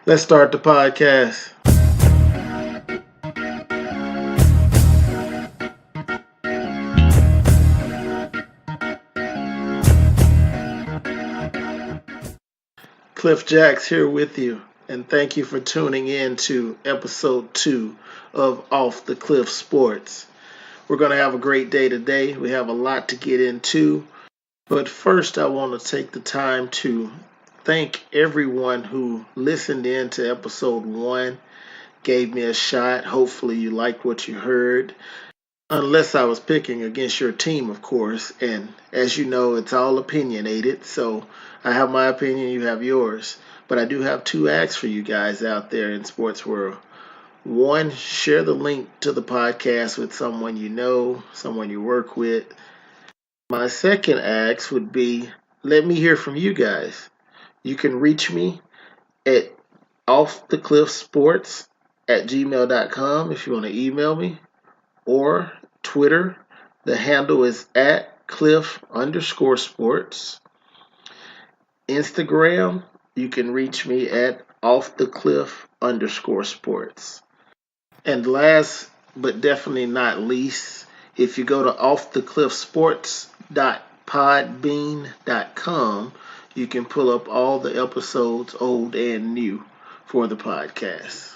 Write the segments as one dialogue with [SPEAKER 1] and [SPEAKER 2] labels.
[SPEAKER 1] Let's start the podcast. Cliff Jacks here with you, and thank you for tuning in to episode 2 of Off the Cliff Sports. We're going to have a great day today. We have a lot to get into, but first I want to take the time to thank everyone who listened in to episode 1, gave me a shot. Hopefully you liked what you heard. Unless I was picking against your team, of course. And as you know, it's all opinionated. So I have my opinion, you have yours. But I do have 2 acts for you guys out there in sports world. One, share the link to the podcast with someone you know, someone you work with. My second act would be, let me hear from you guys. You can reach me at OfftheCliff-Sports at gmail.com if you want to email me, or Twitter. The handle is at Cliff_Sports. Instagram, you can reach me at OfftheCliff_Sports. And last but definitely not least, if you go to OfftheCliff-Sports.podbean.com, you can pull up all the episodes, old and new, for the podcast.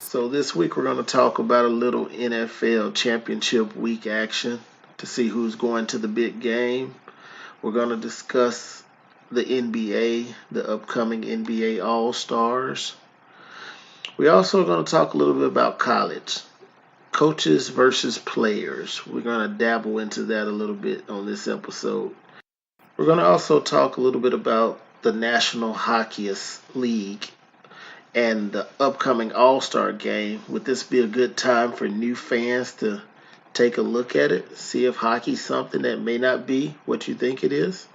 [SPEAKER 1] So this week we're going to talk about a little NFL championship week action to see who's going to the big game. We're going to discuss the NBA, the upcoming NBA All-Stars. We're also going to talk a little bit about college, coaches versus players. We're going to dabble into that a little bit on this episode. We're going to also talk a little bit about the National Hockey League and the upcoming All-Star game. Would this be a good time for new fans to take a look at it, see if hockey's something that may not be what you think it is?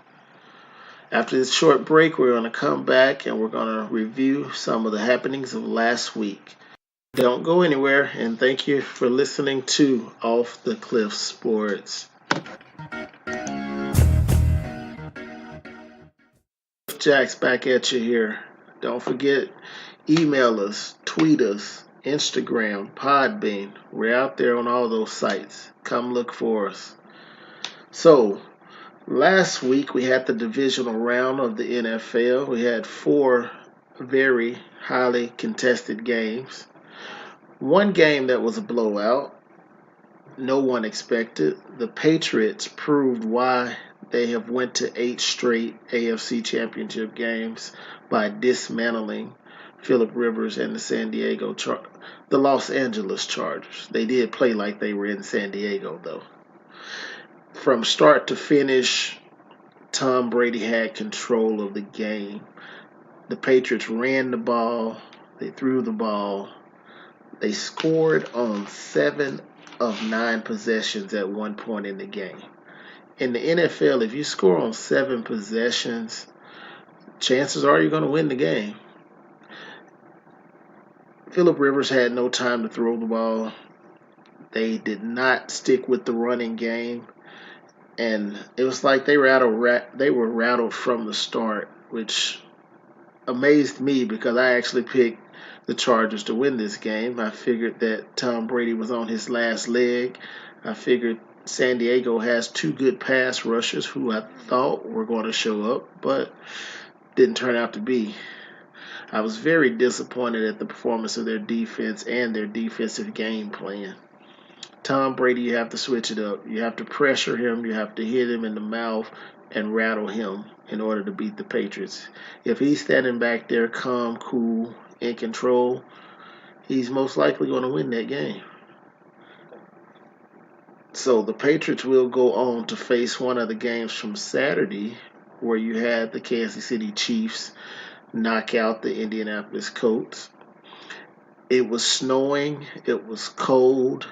[SPEAKER 1] After this short break, we're going to come back and we're going to review some of the happenings of last week. Don't go anywhere, and thank you for listening to Off the Cliff Sports. Jack's back at you here. Don't forget, email us, tweet us, Instagram, Podbean. We're out there on all those sites. Come look for us. So, last week we had the divisional round of the NFL. We had 4 very highly contested games. One game that was a blowout. No one expected. The Patriots proved why they have went to 8 straight AFC championship games by dismantling Phillip Rivers and the Los Angeles Chargers. They did play like they were in San Diego, though. From start to finish, Tom Brady had control of the game. The Patriots ran the ball. They threw the ball. They scored on 7 of 9 possessions at one point in the game. In the NFL, if you score on 7 possessions, chances are you're going to win the game. Phillip Rivers had no time to throw the ball. They did not stick with the running game, and it was like they were rattled from the start, which amazed me because I actually picked the Chargers to win this game. I figured that Tom Brady was on his last leg. I figured San Diego has 2 good pass rushers who I thought were going to show up, but didn't turn out to be. I was very disappointed at the performance of their defense and their defensive game plan. Tom Brady, you have to switch it up. You have to pressure him. You have to hit him in the mouth and rattle him in order to beat the Patriots. If he's standing back there calm, cool, in control, he's most likely going to win that game. So the Patriots will go on to face one of the games from Saturday, where you had the Kansas City Chiefs knock out the Indianapolis Colts. It was snowing. It was cold.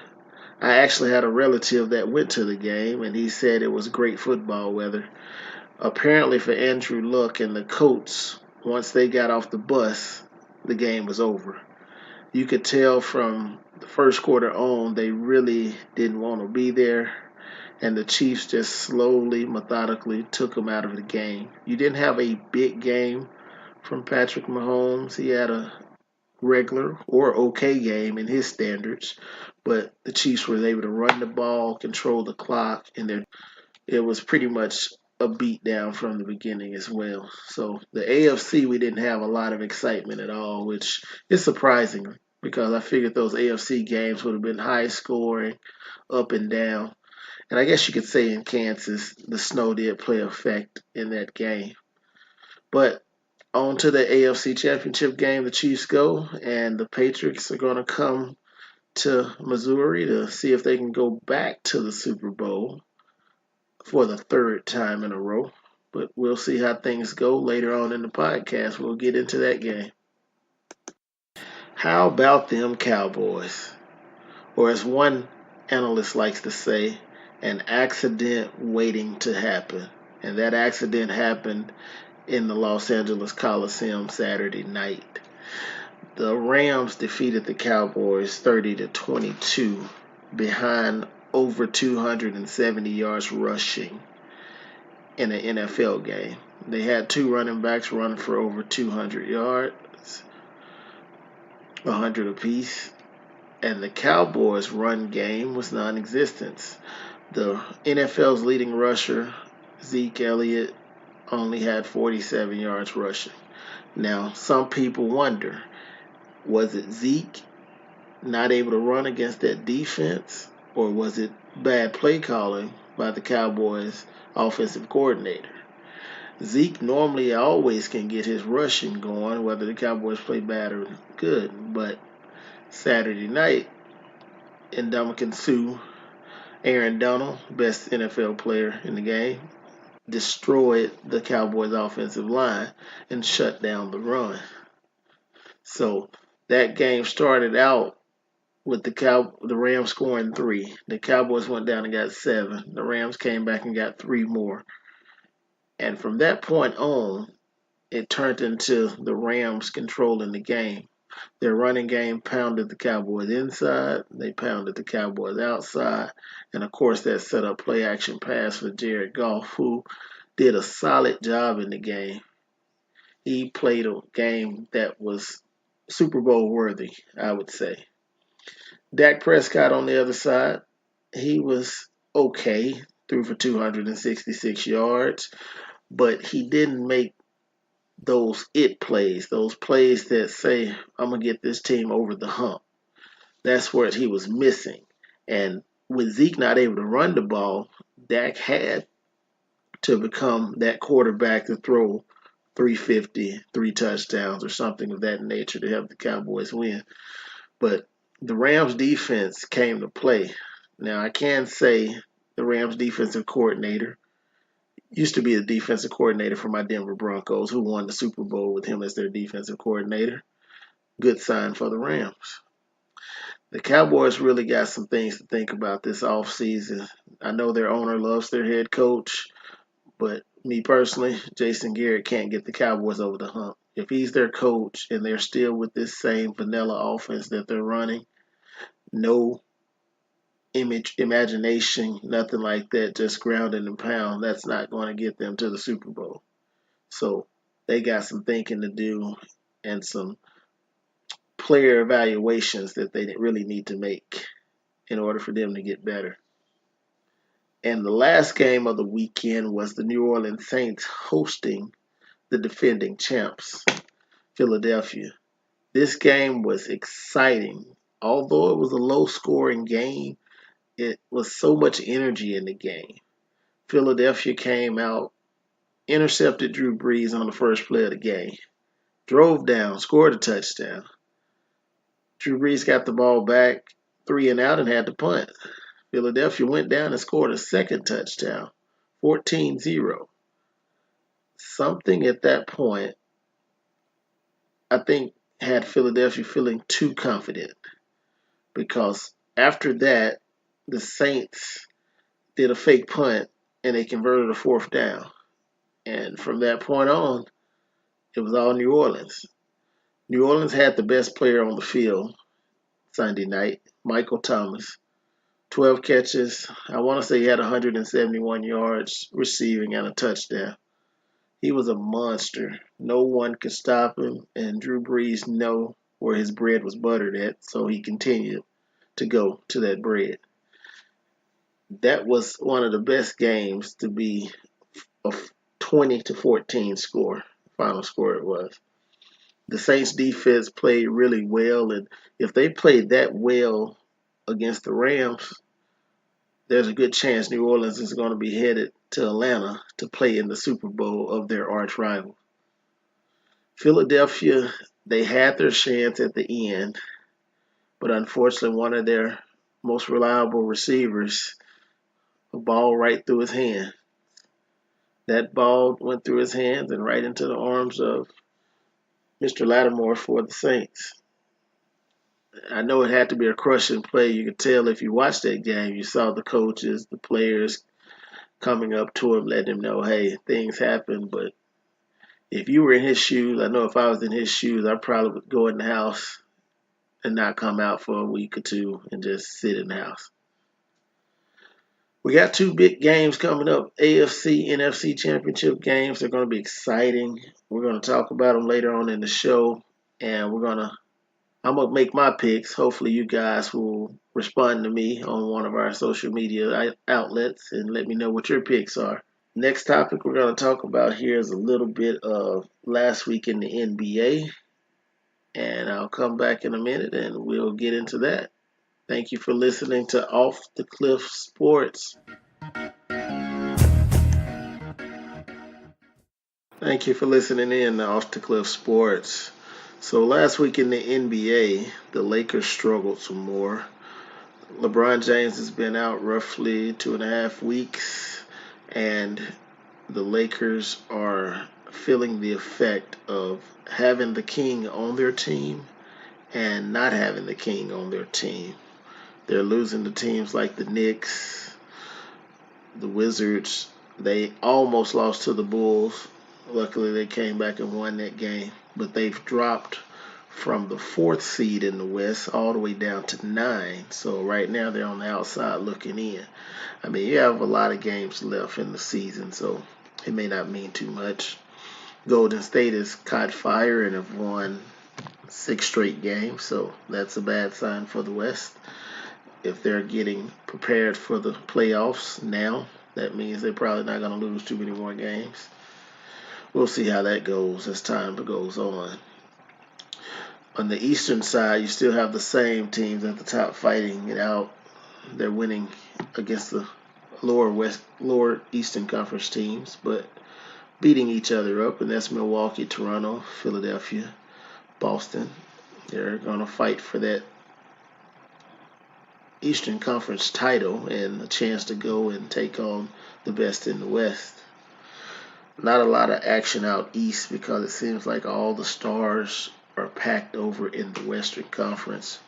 [SPEAKER 1] I actually had a relative that went to the game, and he said it was great football weather. Apparently for Andrew Luck and the Colts, once they got off the bus, the game was over. You could tell from the first quarter on, they really didn't want to be there, and the Chiefs just slowly, methodically took them out of the game. You didn't have a big game from Patrick Mahomes. He had a regular or okay game in his standards, but the Chiefs were able to run the ball, control the clock, and it was pretty much a beat down from the beginning as well. So the AFC, we didn't have a lot of excitement at all, which is surprising because I figured those AFC games would have been high scoring, up and down. And I guess you could say in Kansas, the snow did play a effect in that game. But on to the AFC Championship game, the Chiefs go, and the Patriots are going to come to Missouri to see if they can go back to the Super Bowl for the third time in a row. But we'll see how things go later on in the podcast. We'll get into that game. How about them Cowboys? Or as one analyst likes to say, an accident waiting to happen. And that accident happened in the Los Angeles Coliseum Saturday night. The Rams defeated the Cowboys 30-22 behind over 270 yards rushing in an NFL game. They had two running backs running for over 200 yards, 100 apiece, and the Cowboys' run game was non-existent. The NFL's leading rusher, Zeke Elliott, only had 47 yards rushing. Now, some people wonder, was it Zeke not able to run against that defense, or was it bad play calling by the Cowboys offensive coordinator? Zeke normally always can get his rushing going, whether the Cowboys play bad or good, but Saturday night, Ndamukong Suh, Aaron Donald, best NFL player in the game, destroyed the Cowboys offensive line and shut down the run. So that game started out with the Rams scoring 3. The Cowboys went down and got 7. The Rams came back and got 3 more. And from that point on, it turned into the Rams controlling the game. Their running game pounded the Cowboys inside. They pounded the Cowboys outside. And, of course, that set up play-action pass for Jared Goff, who did a solid job in the game. He played a game that was Super Bowl worthy, I would say. Dak Prescott on the other side, he was okay, threw for 266 yards, but he didn't make those plays, those plays that say, I'm going to get this team over the hump. That's what he was missing. And with Zeke not able to run the ball, Dak had to become that quarterback to throw 350, 3 touchdowns or something of that nature to help the Cowboys win. But the Rams defense came to play. Now, I can say the Rams defensive coordinator used to be the defensive coordinator for my Denver Broncos, who won the Super Bowl with him as their defensive coordinator. Good sign for the Rams. The Cowboys really got some things to think about this offseason. I know their owner loves their head coach, but me personally, Jason Garrett can't get the Cowboys over the hump. If he's their coach and they're still with this same vanilla offense that they're running, no imagination, nothing like that, just grounded and pound, that's not going to get them to the Super Bowl. So they got some thinking to do and some player evaluations that they really need to make in order for them to get better. And the last game of the weekend was the New Orleans Saints hosting the defending champs, Philadelphia. This game was exciting. Although it was a low-scoring game, it was so much energy in the game. Philadelphia came out, intercepted Drew Brees on the first play of the game, drove down, scored a touchdown. Drew Brees got the ball back, 3 and out, and had to punt. Philadelphia went down and scored a second touchdown, 14-0. Something at that point, I think, had Philadelphia feeling too confident, because after that, the Saints did a fake punt and they converted a 4th down. And from that point on, it was all New Orleans. New Orleans had the best player on the field Sunday night, Michael Thomas. 12 catches. I want to say he had 171 yards receiving and a touchdown. He was a monster. No one could stop him, and Drew Brees know where his bread was buttered at, so he continued to go to that bread. That was one of the best games to be a 20-14 score. Final score it was. The Saints defense played really well, and if they played that well against the Rams, there's a good chance New Orleans is going to be headed to Atlanta to play in the Super Bowl of their arch rival. Philadelphia, they had their chance at the end, but unfortunately one of their most reliable receivers, a ball right through his hand. That ball went through his hands and right into the arms of Mr. Lattimore for the Saints. I know it had to be a crushing play. You could tell if you watched that game, you saw the coaches, the players coming up to him, letting him know, hey, things happen. But if you were in his shoes, I know if I was in his shoes, I probably would go in the house and not come out for a week or two and just sit in the house. We got two big games coming up, AFC, NFC championship games. They're going to be exciting. We're going to talk about them later on in the show, and I'm going to make my picks. Hopefully you guys will respond to me on one of our social media outlets and let me know what your picks are. Next topic we're going to talk about here is a little bit of last week in the NBA, and I'll come back in a minute and we'll get into that. Thank you for listening to Off the Cliff Sports. Thank you for listening in to Off the Cliff Sports. So last week in the NBA, the Lakers struggled some more. LeBron James has been out roughly 2.5 weeks, and the Lakers are feeling the effect of having the king on their team and not having the king on their team. They're losing to teams like the Knicks, the Wizards. They almost lost to the Bulls. Luckily, they came back and won that game. But they've dropped from the 4th seed in the West all the way down to 9. So right now, they're on the outside looking in. I mean, you have a lot of games left in the season, so it may not mean too much. Golden State has caught fire and have won 6 straight games, so that's a bad sign for the West. If they're getting prepared for the playoffs now, that means they're probably not going to lose too many more games. We'll see how that goes as time goes on. On the Eastern side, you still have the same teams at the top fighting it out. They're winning against the lower Eastern Conference teams, but beating each other up, and that's Milwaukee, Toronto, Philadelphia, Boston. They're going to fight for that Eastern Conference title and a chance to go and take on the best in the West. Not a lot of action out East because it seems like all the stars are packed over in the Western Conference.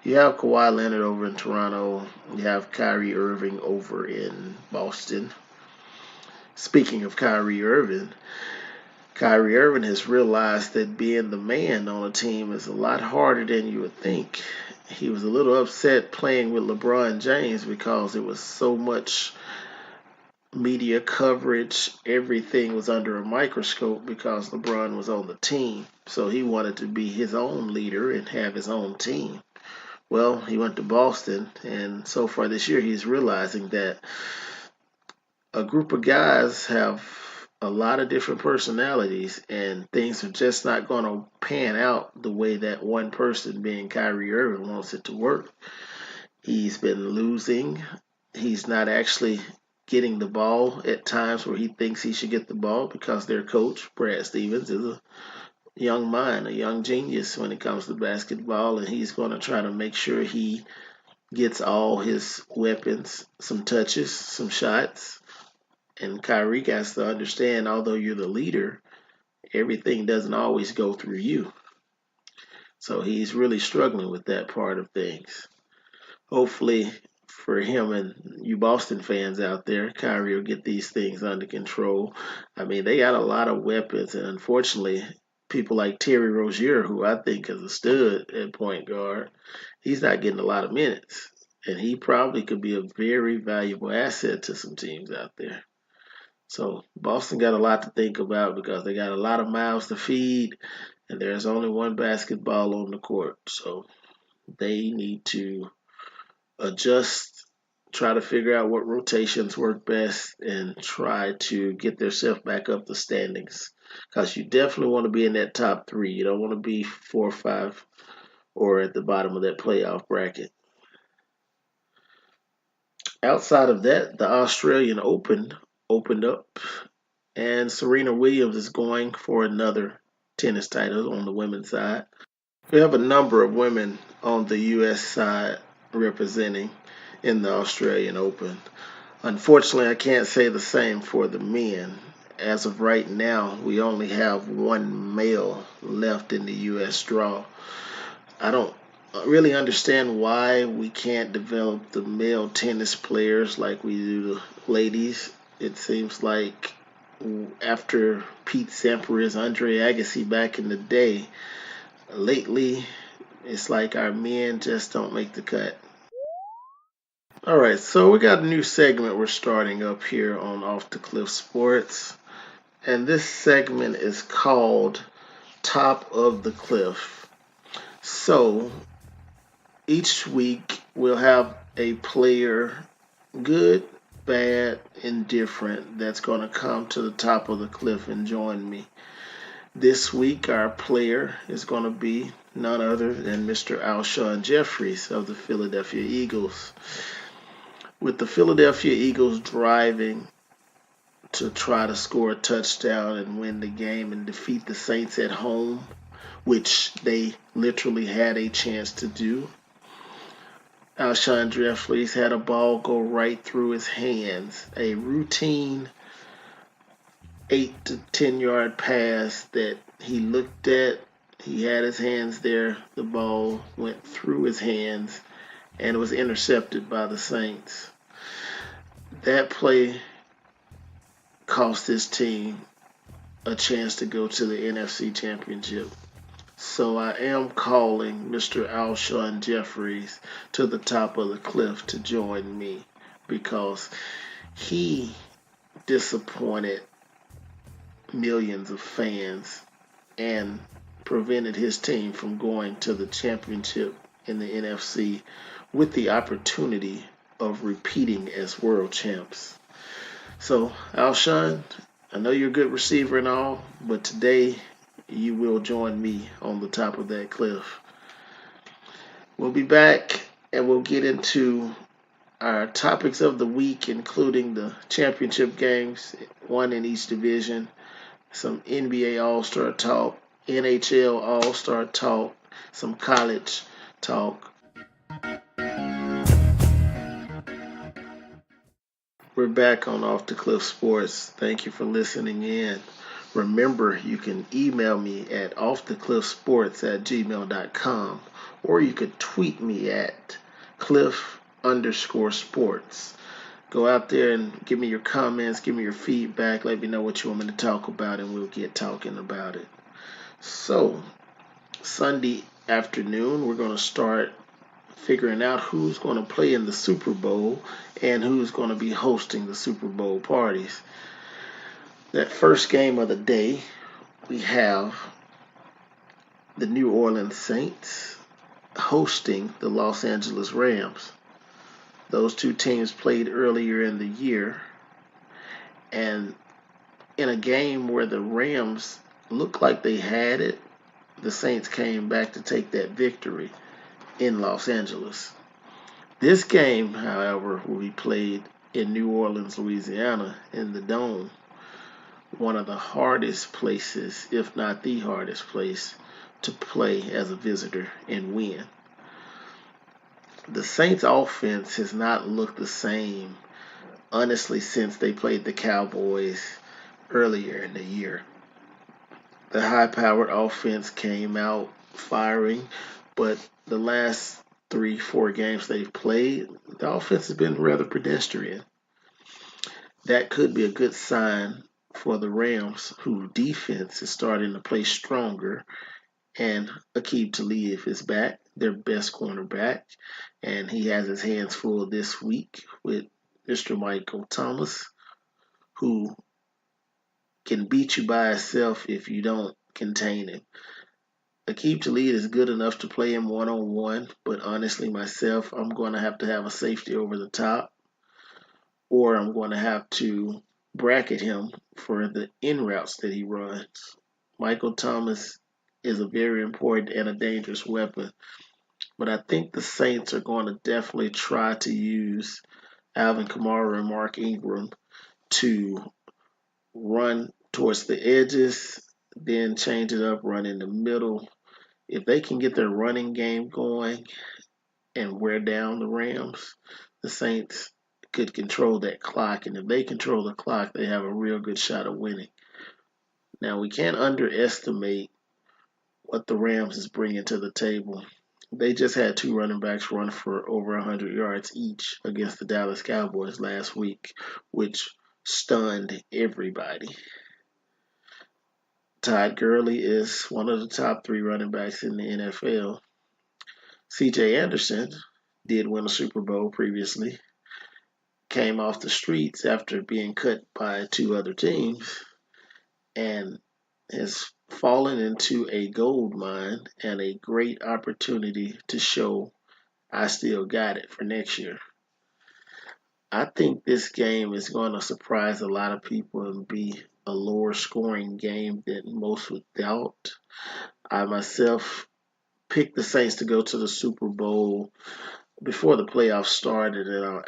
[SPEAKER 1] You have Kawhi Leonard over in Toronto. You have Kyrie Irving over in Boston. Speaking of Kyrie Irving has realized that being the man on a team is a lot harder than you would think. He was a little upset playing with LeBron James because there was so much media coverage. Everything was under a microscope because LeBron was on the team. So he wanted to be his own leader and have his own team. Well, he went to Boston, and so far this year he's realizing that a group of guys have a lot of different personalities, and things are just not going to pan out the way that one person, being Kyrie Irving, wants it to work. He's been losing. He's not actually getting the ball at times where he thinks he should get the ball because their coach, Brad Stevens, is a young mind, a young genius when it comes to basketball, and he's going to try to make sure he gets all his weapons, some touches, some shots. And Kyrie has to understand, although you're the leader, everything doesn't always go through you. So he's really struggling with that part of things. Hopefully for him and you Boston fans out there, Kyrie will get these things under control. I mean, they got a lot of weapons, and unfortunately, people like Terry Rozier, who I think is a stud at point guard, he's not getting a lot of minutes. And he probably could be a very valuable asset to some teams out there. So Boston got a lot to think about because they got a lot of mouths to feed, and there's only one basketball on the court. So they need to adjust, try to figure out what rotations work best, and try to get themselves back up the standings. Because you definitely want to be in that top three. You don't want to be 4 or 5 or at the bottom of that playoff bracket. Outside of that, the Australian Open opened up, and Serena Williams is going for another tennis title on the women's side. We have a number of women on the U.S. side representing in the Australian Open. Unfortunately, I can't say the same for the men. As of right now, we only have one male left in the U.S. draw. I don't really understand why we can't develop the male tennis players like we do the ladies. It seems like after Pete Sampras, Andre Agassi back in the day, lately it's like our men just don't make the cut. All right, so we got a new segment we're starting up here on Off the Cliff Sports, and this segment is called Top of the Cliff. So each week we'll have a player, good, bad, indifferent, that's going to come to the top of the cliff and join me. This week our player is going to be none other than Mr. Alshon Jeffries of the Philadelphia Eagles. With the Philadelphia Eagles driving to try to score a touchdown and win the game and defeat the Saints at home, which they literally had a chance to do, Alshon Jeffries had a ball go right through his hands. A routine 8 to 10 yard pass that he looked at. He had his hands there. The ball went through his hands and it was intercepted by the Saints. That play cost his team a chance to go to the NFC Championship. So I am calling Mr. Alshon Jeffries to the top of the cliff to join me because he disappointed millions of fans and prevented his team from going to the championship in the NFC with the opportunity of repeating as world champs. So, Alshon, I know you're a good receiver and all, but today you will join me on the top of that cliff. We'll be back and we'll get into our topics of the week, including the championship games, one in each division, some NBA All-Star talk, NHL All-Star talk, some college talk. We're back on Off the Cliff Sports. Thank you for listening in. Remember, you can email me at offtheCliff-Sports@gmail.com, or you could tweet me at Cliff_Sports. Go out there and give me your comments, give me your feedback, let me know what you want me to talk about, and we'll get talking about it. So, Sunday afternoon, we're going to start figuring out who's going to play in the Super Bowl and who's going to be hosting the Super Bowl parties. That first game of the day, we have the New Orleans Saints hosting the Los Angeles Rams. Those two teams played earlier in the year, and in a game where the Rams looked like they had it, the Saints came back to take that victory in Los Angeles. This game, however, will be played in New Orleans, Louisiana, in the Dome, one of the hardest places, if not the hardest place, to play as a visitor and win. The Saints offense has not looked the same, honestly, since they played the Cowboys earlier in the year. The high-powered offense came out firing, but the last 3-4 games they've played, the offense has been rather pedestrian. That could be a good sign for the Rams, whose defense is starting to play stronger, and Aqib Talib is back, their best cornerback, and he has his hands full this week with Mr. Michael Thomas, who can beat you by itself if you don't contain him. Aqib Talib is good enough to play him one-on-one, but honestly, myself, I'm going to have a safety over the top, or I'm going to have to bracket him for the in routes that he runs. Michael Thomas is a very important and a dangerous weapon, but I think the Saints are going to definitely try to use Alvin Kamara and Mark Ingram to run towards the edges, then change it up, run in the middle. If they can get their running game going and wear down the Rams, the Saints could control that clock. And if they control the clock, they have a real good shot of winning. Now, we can't underestimate what the Rams is bringing to the table. They just had two running backs run for over 100 yards each against the Dallas Cowboys last week, which stunned everybody. Todd Gurley is one of the top three running backs in the NFL. C.J. Anderson did win a Super Bowl previously, came off the streets after being cut by two other teams, and has fallen into a gold mine and a great opportunity to show I still got it for next year. I think this game is going to surprise a lot of people and be a lower scoring game than most would doubt. I myself picked the Saints to go to the Super Bowl before the playoffs started, and I'm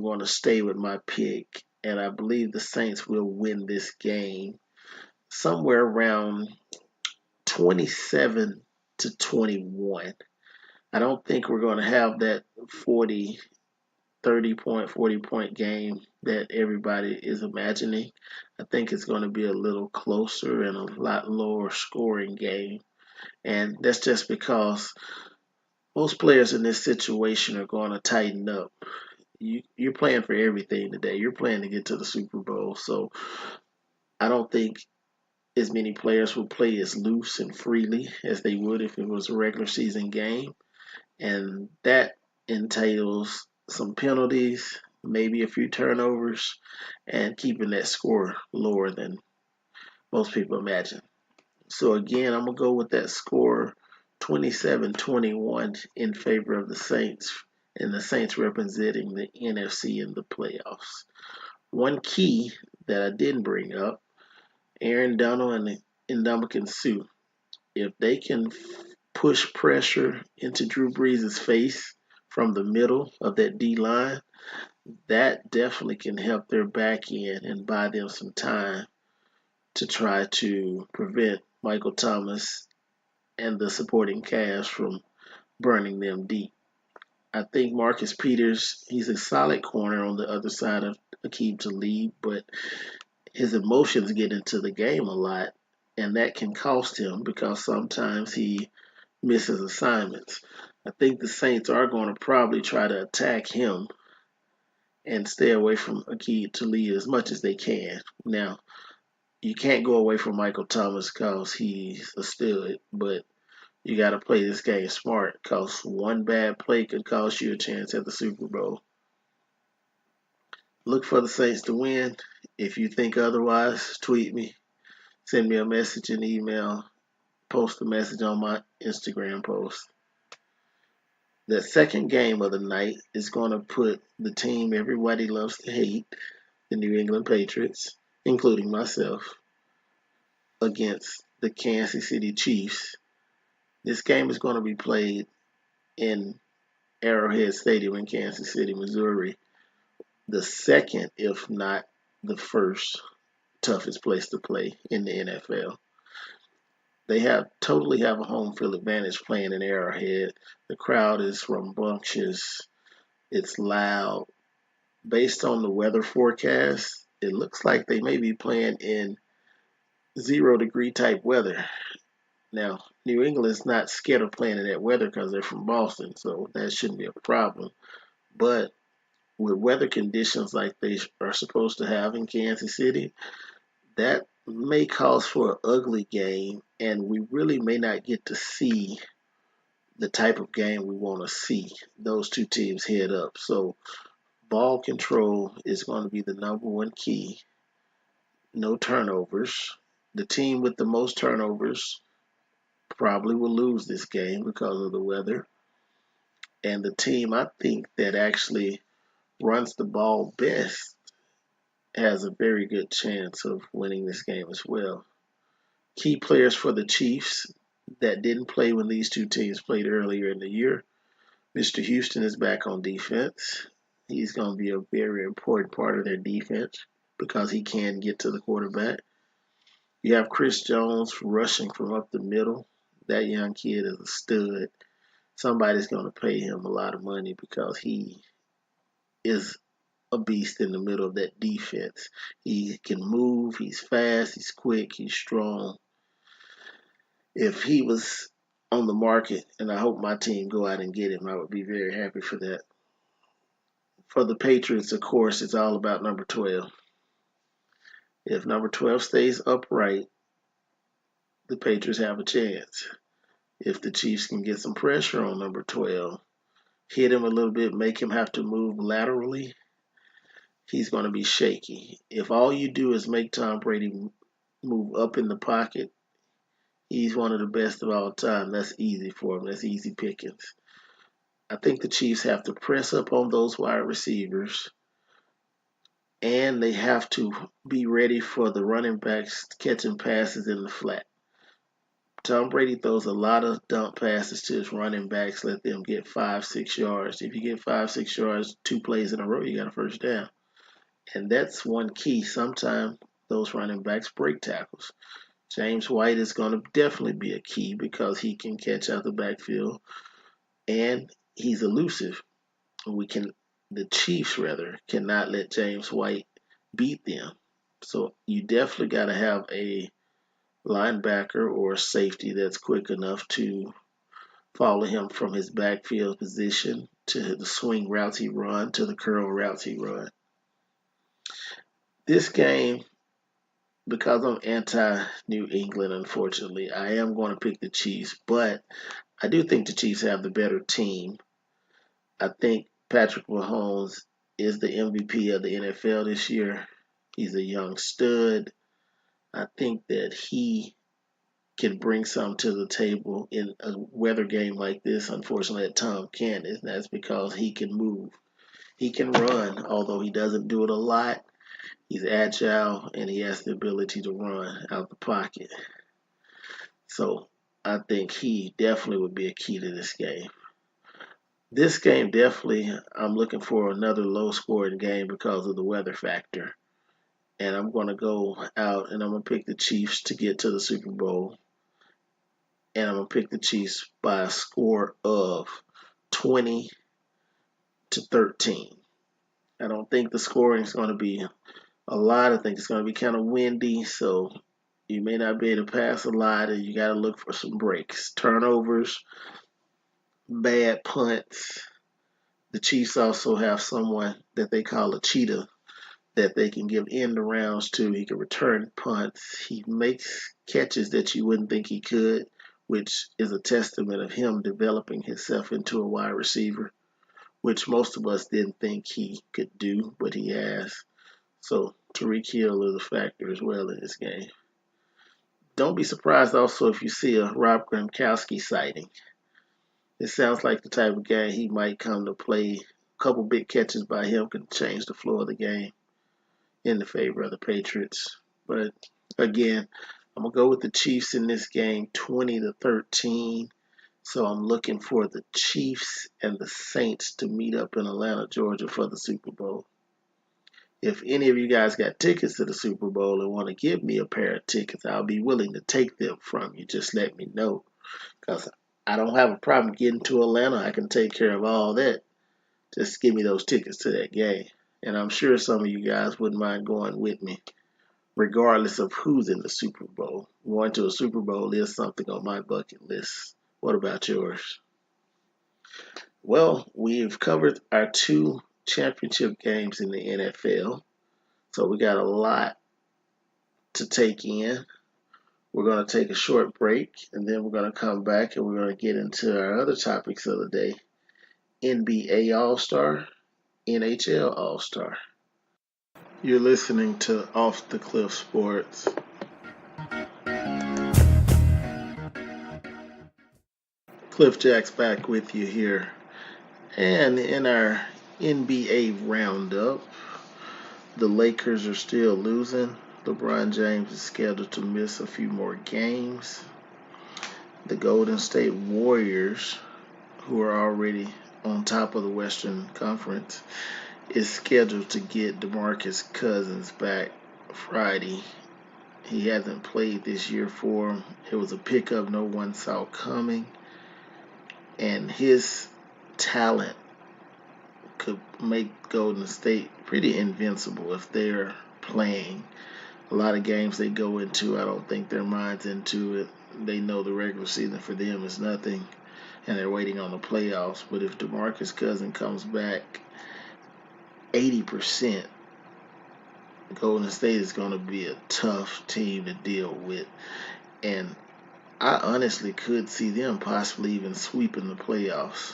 [SPEAKER 1] going to stay with my pick. And I believe the Saints will win this game somewhere around 27-21. I don't think we're going to have that 40 point game that everybody is imagining. I think it's going to be a little closer and a lot lower scoring game. And that's just because most players in this situation are going to tighten up. You're playing for everything today. You're playing to get to the Super Bowl. So I don't think as many players will play as loose and freely as they would if it was a regular season game. And that entails some penalties, maybe a few turnovers, and keeping that score lower than most people imagine. So again, I'm going to go with that score 27-21 in favor of the Saints, and the Saints representing the NFC in the playoffs. One key that I didn't bring up, Aaron Donald and Ndamukong Suh. If they can push pressure into Drew Brees' face from the middle of that D line, that definitely can help their back end and buy them some time to try to prevent Michael Thomas and the supporting cast from burning them deep. I think Marcus Peters, he's a solid corner on the other side of Aqib Talib, but his emotions get into the game a lot, and that can cost him because sometimes he misses assignments. I think the Saints are going to probably try to attack him and stay away from Aqib Talib as much as they can. Now, you can't go away from Michael Thomas because he's a stud, but you got to play this game smart because one bad play could cost you a chance at the Super Bowl. Look for the Saints to win. If you think otherwise, tweet me, send me a message, an email, post a message on my Instagram post. The second game of the night is going to put the team everybody loves to hate, the New England Patriots, including myself, against the Kansas City Chiefs. This game is going to be played in Arrowhead Stadium in Kansas City, Missouri. The second, if not the first, toughest place to play in the NFL. They totally have a home field advantage playing in Arrowhead. The crowd is rambunctious. It's loud. Based on the weather forecast, it looks like they may be playing in 0-degree type weather. Now, New England's not scared of playing in that weather because they're from Boston, so that shouldn't be a problem. But with weather conditions like they are supposed to have in Kansas City, that may cause for an ugly game, and we really may not get to see the type of game we want to see. Those two teams head up. So ball control is going to be the number one key. no turnovers. The team with the most turnovers probably will lose this game because of the weather. And the team I think that actually runs the ball best has a very good chance of winning this game as well. Key players for the Chiefs that didn't play when these two teams played earlier in the year. Mr. Houston is back on defense. He's going to be a very important part of their defense because he can get to the quarterback. You have Chris Jones rushing from up the middle. That young kid is a stud. Somebody's going to pay him a lot of money because he is a beast in the middle of that defense. He can move, he's fast, he's quick, he's strong. If he was on the market, and I hope my team go out and get him, I would be very happy for that. For the Patriots, of course, it's all about number 12. If number 12 stays upright, the Patriots have a chance. If the Chiefs can get some pressure on number 12, hit him a little bit, make him have to move laterally, he's going to be shaky. If all you do is make Tom Brady move up in the pocket, he's one of the best of all time. That's easy for him. That's easy pickings. I think the Chiefs have to press up on those wide receivers, and they have to be ready for the running backs catching passes in the flat. Tom Brady throws a lot of dump passes to his running backs, let them get 5-6 yards. If you get 5-6 yards, 2 plays in a row, you got a first down. And that's one key. Sometimes those running backs break tackles. James White is going to definitely be a key because he can catch out the backfield and he's elusive. The Chiefs cannot let James White beat them. So you definitely got to have a linebacker or a safety that's quick enough to follow him from his backfield position to the swing routes he run, to the curl routes he run. This game, because I'm anti-New England, unfortunately, I am going to pick the Chiefs, but I do think the Chiefs have the better team. I think Patrick Mahomes is the MVP of the NFL this year. He's a young stud. I think that he can bring some to the table in a weather game like this. Unfortunately, Tom can't, and that's because he can move. He can run, although he doesn't do it a lot. He's agile, and he has the ability to run out the pocket. So I think he definitely would be a key to this game. This game, definitely, I'm looking for another low-scoring game because of the weather factor. And I'm going to go out and I'm going to pick the Chiefs to get to the Super Bowl. And I'm going to pick the Chiefs by a score of 20-13. I don't think the scoring is going to be a lot. I think it's going to be kind of windy, so you may not be able to pass a lot, and you got to look for some breaks. Turnovers, bad punts. The Chiefs also have someone that they call a cheetah that they can give end rounds to. He can return punts. He makes catches that you wouldn't think he could, which is a testament of him developing himself into a wide receiver, which most of us didn't think he could do, but he has. So Tyreek Hill is a factor as well in this game. Don't be surprised also if you see a Rob Gronkowski sighting. It sounds like the type of game he might come to play. A couple big catches by him could change the flow of the game in the favor of the Patriots. But again, I'm going to go with the Chiefs in this game, 20-13. So I'm looking for the Chiefs and the Saints to meet up in Atlanta, Georgia for the Super Bowl. If any of you guys got tickets to the Super Bowl and want to give me a pair of tickets, I'll be willing to take them from you. Just let me know. Because I don't have a problem getting to Atlanta. I can take care of all that. Just give me those tickets to that game. And I'm sure some of you guys wouldn't mind going with me, regardless of who's in the Super Bowl. Going to a Super Bowl is something on my bucket list. What about yours? Well, we've covered our 2 championship games in the NFL. So we got a lot to take in. We're going to take a short break, and then we're going to come back and we're going to get into our other topics of the day. NBA All-Star, NHL All-Star. You're listening to Off the Cliff Sports. Cliff Jack's back with you here. And in our NBA roundup, the Lakers are still losing. LeBron James is scheduled to miss a few more games. The Golden State Warriors, who are already on top of the Western Conference, is scheduled to get DeMarcus Cousins back Friday. He hasn't played this year for him. It was a pickup no one saw coming. And his talent could make Golden State pretty invincible if they're playing. A lot of games they go into, I don't think their mind's into it. They know the regular season for them is nothing, and they're waiting on the playoffs. But if DeMarcus Cousins comes back 80%, Golden State is going to be a tough team to deal with. And I honestly could see them possibly even sweeping the playoffs.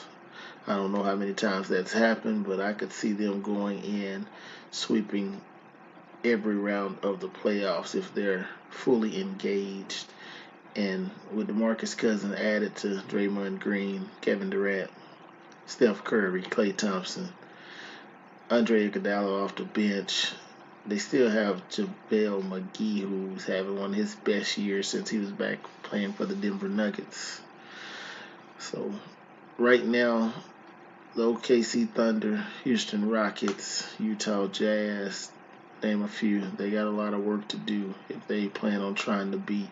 [SPEAKER 1] I don't know how many times that's happened, but I could see them going in, sweeping every round of the playoffs if they're fully engaged. And with DeMarcus Cousins added to Draymond Green, Kevin Durant, Steph Curry, Klay Thompson, Andre Iguodala off the bench, they still have JaVale McGee, who's having one of his best years since he was back playing for the Denver Nuggets. So right now, the OKC Thunder, Houston Rockets, Utah Jazz, name a few, they got a lot of work to do if they plan on trying to beat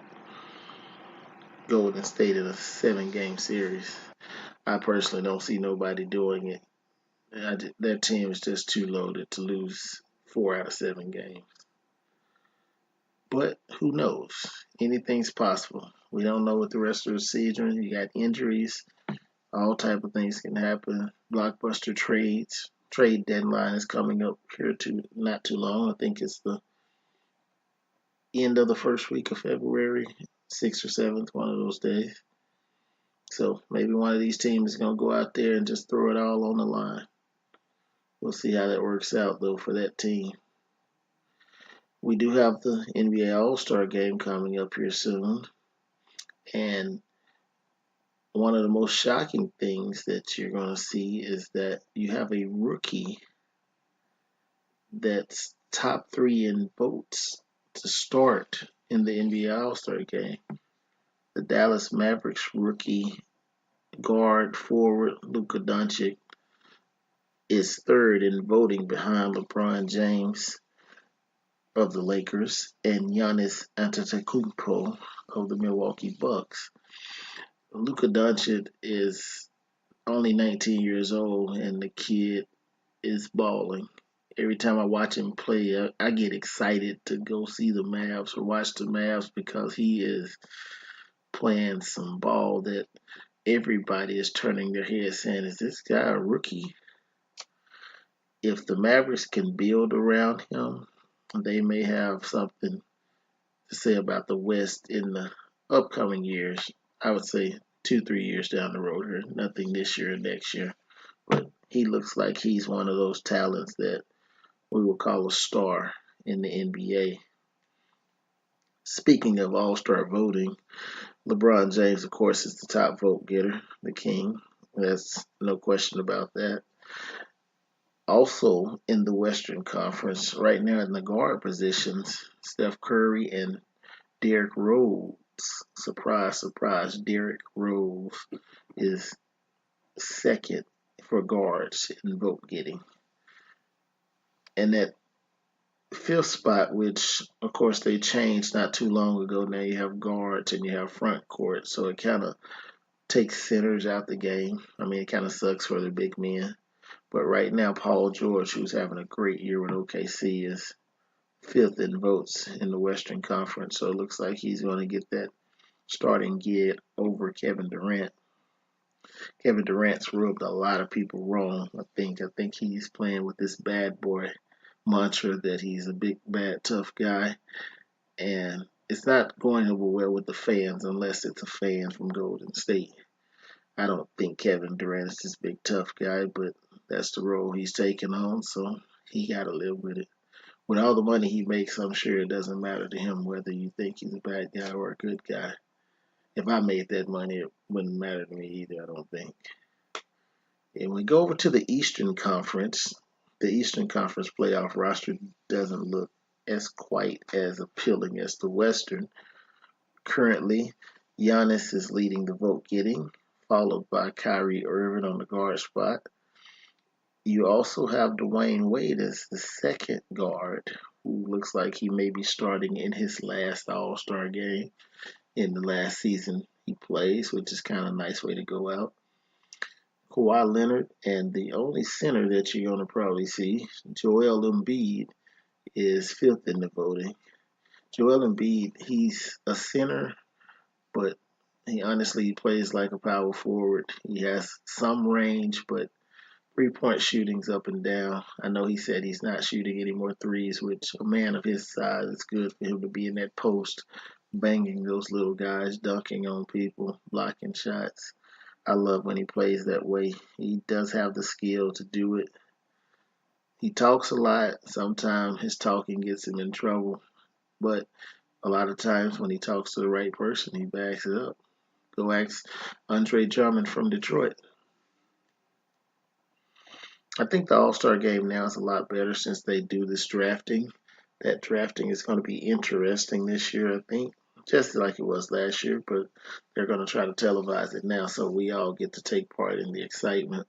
[SPEAKER 1] Golden State in a 7-game series. I personally don't see nobody doing it. Their team is just too loaded to lose 4 out of 7 games. But who knows? Anything's possible. We don't know what the rest of the season. You got injuries. All type of things can happen. Blockbuster trades. Trade deadline is coming up here not too long. I think it's the end of the first week of February, 6th or 7th, one of those days. So maybe one of these teams is going to go out there and just throw it all on the line. We'll see how that works out, though, for that team. We do have the NBA All-Star game coming up here soon. And one of the most shocking things that you're going to see is that you have a rookie that's top 3 in votes to start in the NBA All-Star game. The Dallas Mavericks rookie guard forward Luka Doncic is 3rd in voting behind LeBron James of the Lakers and Giannis Antetokounmpo of the Milwaukee Bucks. Luka Doncic is only 19 years old, and the kid is balling. Every time I watch him play, I get excited to go see the Mavs or watch the Mavs because he is playing some ball that everybody is turning their head saying, is this guy a rookie? If the Mavericks can build around him, they may have something to say about the West in the upcoming years. I would say 2-3 years down the road here. Nothing this year or next year. But he looks like he's one of those talents that we will call a star in the NBA. Speaking of All-Star voting, LeBron James, of course, is the top vote getter, the king. That's no question about that. Also in the Western Conference, right now in the guard positions, Steph Curry and Derrick Rose. Surprise, surprise, Derrick Rose is 2nd for guards in vote getting. And that 5th spot, which of course they changed not too long ago, now you have guards and you have front court, so it kind of takes centers out the game. I mean, it kind of sucks for the big men. But right now, Paul George, who's having a great year with OKC, is 5th in votes in the Western Conference. So it looks like he's going to get that starting gig over Kevin Durant. Kevin Durant's rubbed a lot of people wrong, I think. I think he's playing with this bad boy mantra that he's a big, bad, tough guy. And it's not going over well with the fans unless it's a fan from Golden State. I don't think Kevin Durant is this big, tough guy, but that's the role he's taking on, so he got to live with it. With all the money he makes, I'm sure it doesn't matter to him whether you think he's a bad guy or a good guy. If I made that money, it wouldn't matter to me either, I don't think. And we go over to the Eastern Conference. The Eastern Conference playoff roster doesn't look as quite as appealing as the Western. Currently, Giannis is leading the vote getting, followed by Kyrie Irving on the guard spot. You also have Dwayne Wade as the second guard, who looks like he may be starting in his last All-Star game in the last season he plays, which is kind of a nice way to go out. Kawhi Leonard, and the only center that you're going to probably see, Joel Embiid, is fifth in the voting. Joel Embiid, he's a center, but he honestly plays like a power forward. He has some range, but three-point shooting's up and down. I know he said he's not shooting any more threes, which a man of his size, it's good for him to be in that post, banging those little guys, dunking on people, blocking shots. I love when he plays that way. He does have the skill to do it. He talks a lot. Sometimes his talking gets him in trouble, but a lot of times when he talks to the right person, he backs it up. Go ask Andre Drummond from Detroit. I think the All-Star game now is a lot better since they do this drafting. That drafting is going to be interesting this year, I think, just like it was last year, but they're going to try to televise it now so we all get to take part in the excitement.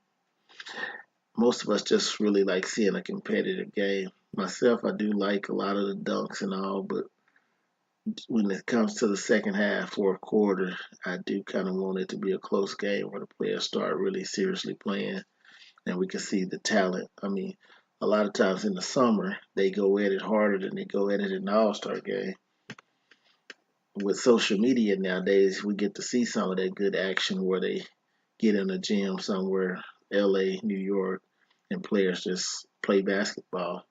[SPEAKER 1] Most of us just really like seeing a competitive game. Myself, I do like a lot of the dunks and all, but when it comes to the second half, fourth quarter, I do kind of want it to be a close game where the players start really seriously playing and we can see the talent. I mean, a lot of times in the summer, they go at it harder than they go at it in the All-Star game. With social media nowadays, we get to see some of that good action where they get in a gym somewhere, LA, New York, and players just play basketball.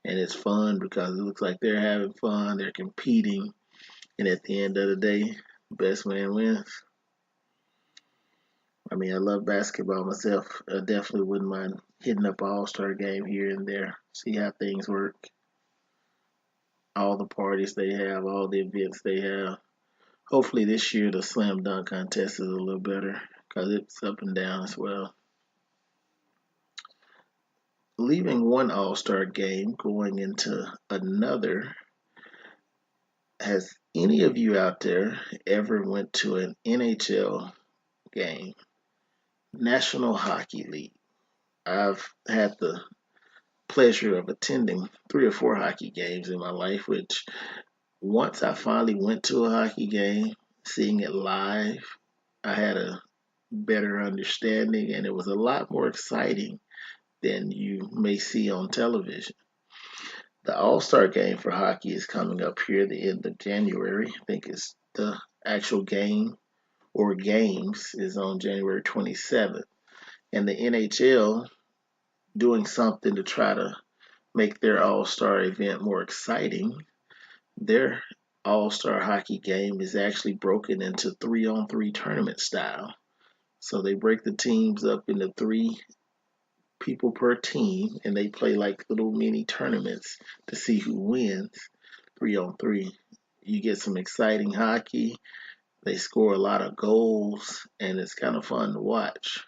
[SPEAKER 1] And it's fun because it looks like they're having fun, they're competing, and at the end of the day, the best man wins. I mean, I love basketball myself. I definitely wouldn't mind hitting up an All-Star game here and there, see how things work, all the parties they have, all the events they have. Hopefully this year the slam dunk contest is a little better because it's up and down as well. Leaving one All-Star game, going into another, has any of you out there ever went to an NHL game? National Hockey League. I've had the pleasure of attending 3 or 4 hockey games in my life, which once I finally went to a hockey game, seeing it live, I had a better understanding and it was a lot more exciting than you may see on television. The All-Star game for hockey is coming up here at the end of January. I think it's the actual game or games is on January 27th. And the NHL doing something to try to make their All-Star event more exciting. Their All-Star hockey game is actually broken into 3-on-3 tournament style. So they break the teams up into 3 people per team and they play like little mini tournaments to see who wins 3-on-3. You get some exciting hockey. They score a lot of goals and it's kind of fun to watch.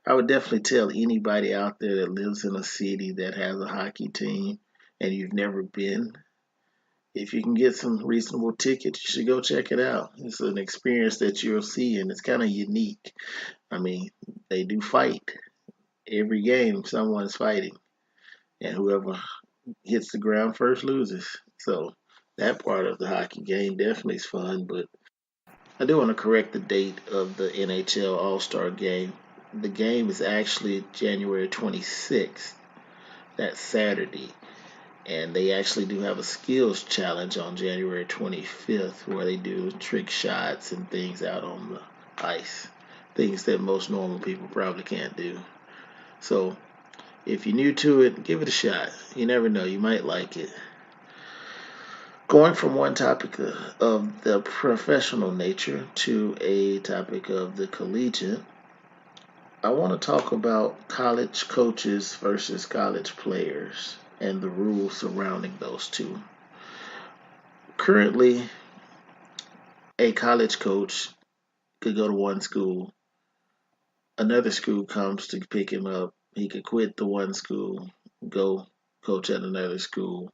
[SPEAKER 1] I would definitely tell anybody out there that lives in a city that has a hockey team and you've never been, if you can get some reasonable tickets, you should go check it out. It's an experience that you'll see and it's kind of unique. I mean, they do fight. Every game, someone's fighting, and whoever hits the ground first loses. So that part of the hockey game definitely is fun, but I do want to correct the date of the NHL All-Star game. The game is actually January 26th. That's Saturday. And they actually do have a skills challenge on January 25th where they do trick shots and things out on the ice. Things that most normal people probably can't do. So if you're new to it, give it a shot. You never know, you might like it. Going from one topic of the professional nature to a topic of the collegiate, I want to talk about college coaches versus college players. and the rules surrounding those two. Currently, a college coach could go to one school, another school comes to pick him up, he could quit the one school, go coach at another school,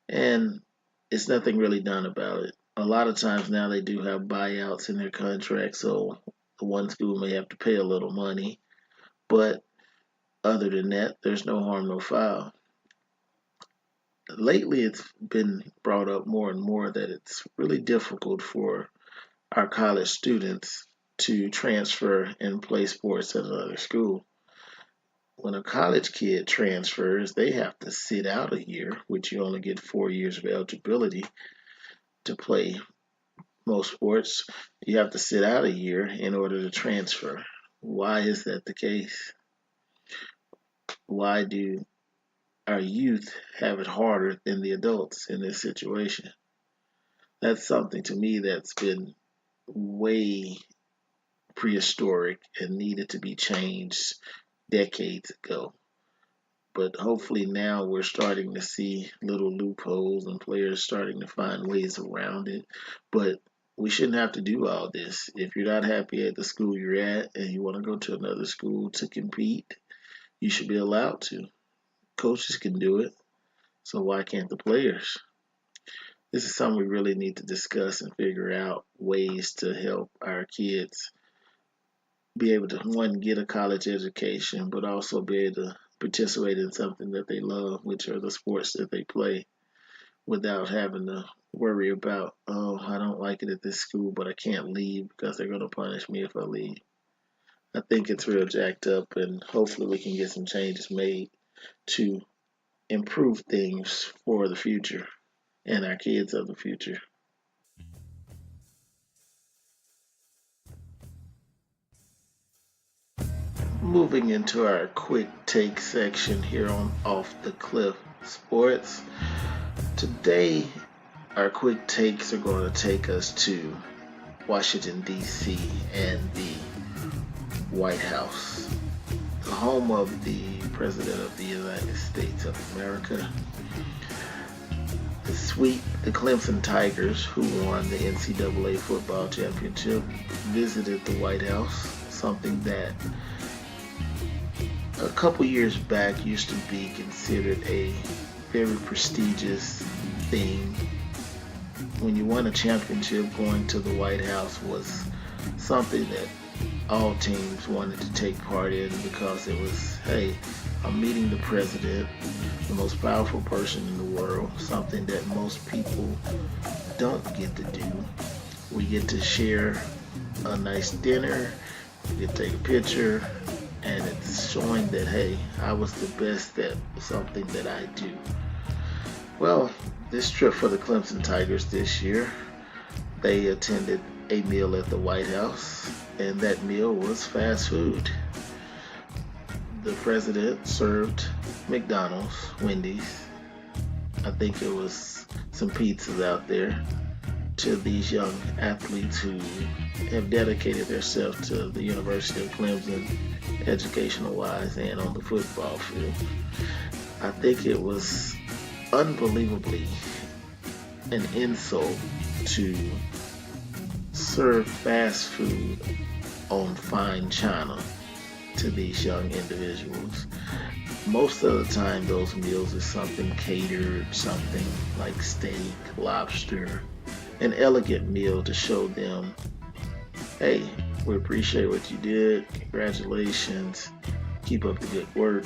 [SPEAKER 1] and it's nothing really done about it. A lot of times now they do have buyouts in their contract, so the one school may have to pay a little money, but other than that, there's no harm, no foul. Lately, it's been brought up more and more that it's really difficult for our college students to transfer and play sports at another school. When a college kid transfers, they have to sit out a year, which you only get 4 years of eligibility to play most sports. You have to sit out a year in order to transfer. Why is that the case? Why do our youth have it harder than the adults in this situation? That's something to me that's been way prehistoric and needed to be changed decades ago. But hopefully now we're starting to see little loopholes and players starting to find ways around it. But we shouldn't have to do all this. If you're not happy at the school you're at and you want to go to another school to compete, you should be allowed to. Coaches can do it, so why can't the players? This is something we really need to discuss and figure out ways to help our kids be able to, one, get a college education, but also be able to participate in something that they love, which are the sports that they play, without having to worry about, oh, I don't like it at this school, but I can't leave because they're going to punish me if I leave. I think it's real jacked up, and hopefully we can get some changes made to improve things for the future and our kids of the future. Moving into our quick take section here on Off the Cliff Sports. Today, our quick takes are going to take us to Washington, D.C. and the White House, the home of the President of the United States of America. This week, the Clemson Tigers, who won the NCAA football championship, visited the White House, something that a couple years back used to be considered a very prestigious thing. When you won a championship, going to the White House was something that all teams wanted to take part in because it was, hey, I'm meeting the president, the most powerful person in the world, something that most people don't get to do. We get to share a nice dinner, we get to take a picture, and it's showing that, hey, I was the best at something that I do. Well, this trip for the Clemson Tigers this year, they attended a meal at the White House, and that meal was fast food. The president served McDonald's, Wendy's, I think it was some pizzas out there, to these young athletes who have dedicated themselves to the University of Clemson, educational-wise and on the football field. I think it was unbelievably an insult to serve fast food on fine china to these young individuals. Most of the time those meals are something catered, something like steak, lobster, an elegant meal to show them, hey, we appreciate what you did, congratulations, keep up the good work.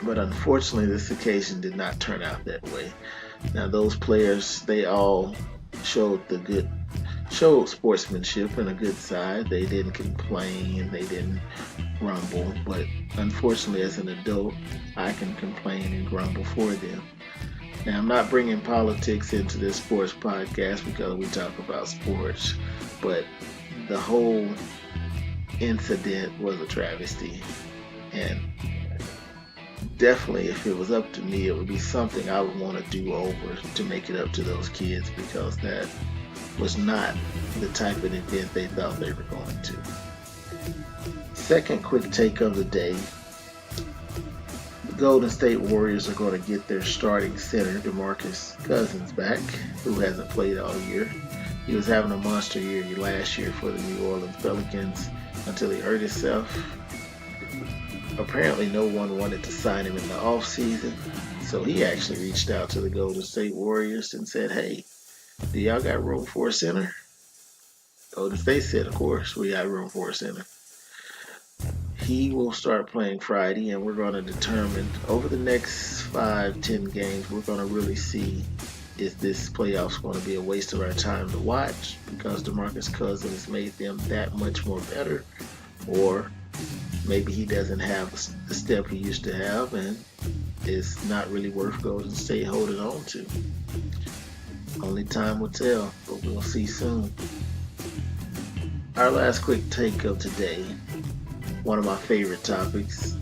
[SPEAKER 1] But unfortunately, this occasion did not turn out that way. Now, those players, they all showed sportsmanship and a good side. They didn't complain, they didn't grumble. But unfortunately, as an adult, I can complain and grumble for them. Now, I'm not bringing politics into this sports podcast because we talk about sports, but the whole incident was a travesty. And definitely, if it was up to me, it would be something I would want to do over to make it up to those kids, because that was not the type of event they thought they were going to. Second quick take of the day. Golden State Warriors are going to get their starting center, DeMarcus Cousins, back, who hasn't played all year. He was having a monster year last year for the New Orleans Pelicans until he hurt himself. Apparently, no one wanted to sign him in the offseason, so he actually reached out to the Golden State Warriors and said, "Hey, do y'all got room for a center?" Golden State said, "Of course, we got room for a center." He will start playing Friday, and we're going to determine over the next 5-10 games, we're going to really see, is this playoffs going to be a waste of our time to watch because DeMarcus Cousins made them that much more better, or maybe he doesn't have the step he used to have and it's not really worth Golden State holding on to. Only time will tell, but we'll see soon. Our last quick take of today, one of my favorite topics,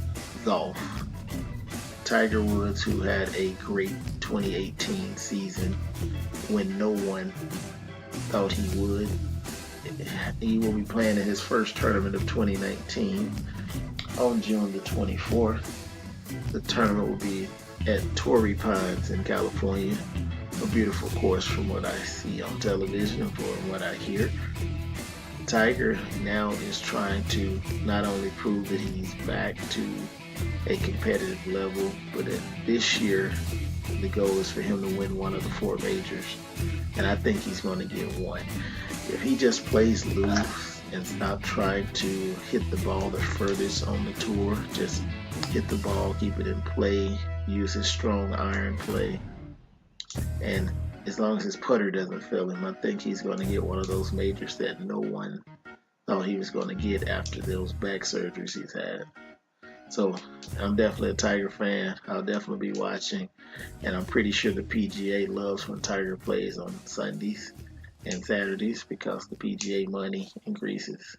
[SPEAKER 1] golf. Tiger Woods, who had a great 2018 season when no one thought he would. He will be playing in his first tournament of 2019 on June the 24th. The tournament will be at Torrey Pines in California. A beautiful course from what I see on television and from what I hear. Tiger now is trying to not only prove that he's back to a competitive level, but that this year the goal is for him to win one of the 4 majors. And I think he's going to get one. If he just plays loose and stop trying to hit the ball the furthest on the tour, just hit the ball, keep it in play, use his strong iron play, and as long as his putter doesn't fail him, I think he's going to get one of those majors that no one thought he was going to get after those back surgeries he's had. So I'm definitely a Tiger fan. I'll definitely be watching, and I'm pretty sure the PGA loves when Tiger plays on Sundays and Saturdays because the PGA money increases.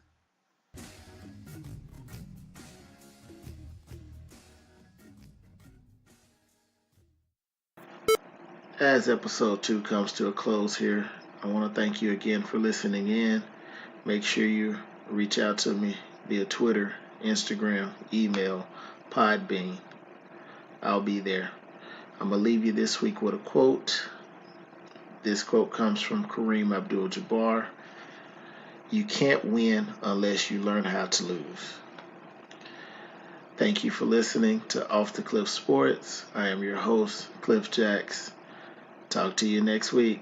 [SPEAKER 1] As episode 2 comes to a close here, I want to thank you again for listening in. Make sure you reach out to me via Twitter, Instagram, email, Podbean. I'll be there. I'm going to leave you this week with a quote. This quote comes from Kareem Abdul-Jabbar. You can't win unless you learn how to lose. Thank you for listening to Off the Cliff Sports. I am your host, Cliff Jacks. Talk to you next week.